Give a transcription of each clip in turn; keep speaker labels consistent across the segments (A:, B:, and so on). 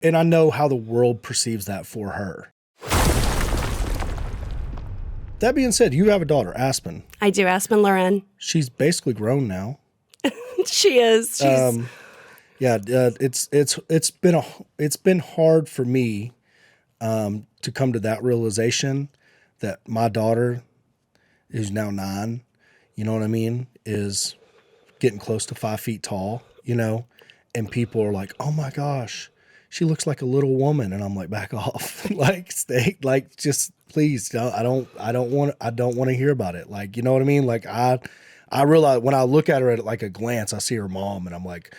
A: and I know how the world perceives that for her. That being said, you have a daughter, Aspen.
B: I do, Aspen Lauren.
A: She's basically grown now.
B: She is. She's
A: it's been hard for me to come to that realization that my daughter, who's now 9, you know what I mean, is getting close to 5 feet tall, you know, and people are like, "Oh my gosh, she looks like a little woman," and I'm like, "Back off, like stay, like just please, don't, I don't want to hear about it, like you know what I mean, like I realize when I look at her at like a glance, I see her mom, and I'm like,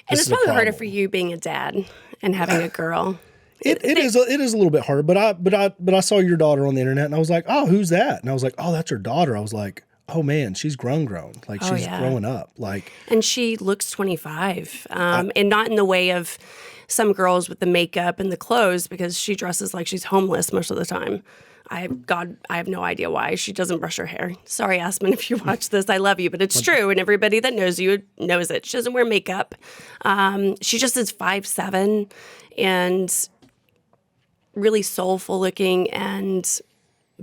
B: and it's probably harder for you being a dad and having a girl.
A: It is a little bit harder, but I saw your daughter on the internet, and I was like, "Oh, who's that?" And I was like, "Oh, that's her daughter." I was like, "Oh man, she's grown, like she's growing up, like."
B: And she looks 25, and not in the way of some girls with the makeup and the clothes, because she dresses like she's homeless most of the time. I have no idea why she doesn't brush her hair. Sorry, Aspen, if you watch this, I love you, but it's true, and everybody that knows you knows it. She doesn't wear makeup. She just is 5'7", and really soulful looking and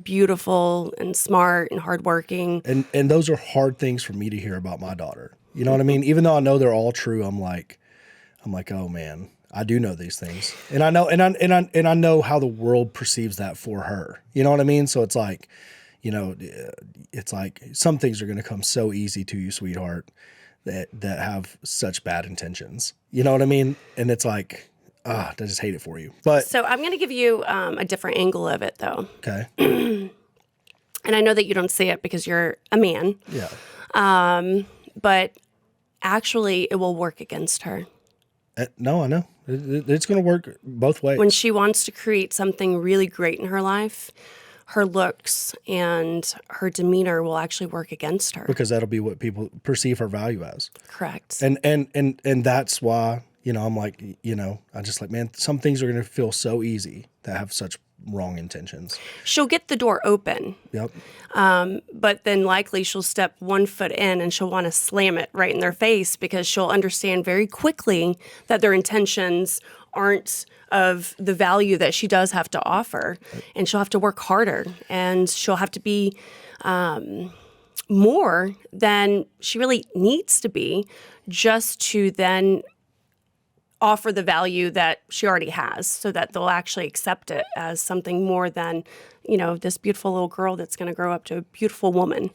B: beautiful and smart and hardworking.
A: And those are hard things for me to hear about my daughter. You know what I mean? Even though I know they're all true, I'm like, oh man, I do know these things, and I know, and I know how the world perceives that for her. You know what I mean? So it's like, you know, it's like some things are going to come so easy to you, sweetheart, that have such bad intentions. You know what I mean? And it's like, I just hate it for you. But
B: so I'm going to give you a different angle of it, though.
A: Okay.
B: And I know that you don't see it because you're a man.
A: Yeah.
B: But actually, it will work against her.
A: No, I know. It's going to work both ways.
B: When she wants to create something really great in her life, her looks and her demeanor will actually work against her.
A: Because that'll be what people perceive her value as.
B: Correct.
A: And that's why, you know, I'm like, you know, I just like, man, some things are going to feel so easy that have such wrong intentions.
B: She'll get the door open.
A: Yep.
B: But then likely she'll step 1 foot in and she'll want to slam it right in their face, because she'll understand very quickly that their intentions aren't of the value that she does have to offer. And she'll have to work harder, and she'll have to be more than she really needs to be, just to then offer the value that she already has, so that they'll actually accept it as something more than, you know, this beautiful little girl that's going to grow up to a beautiful woman.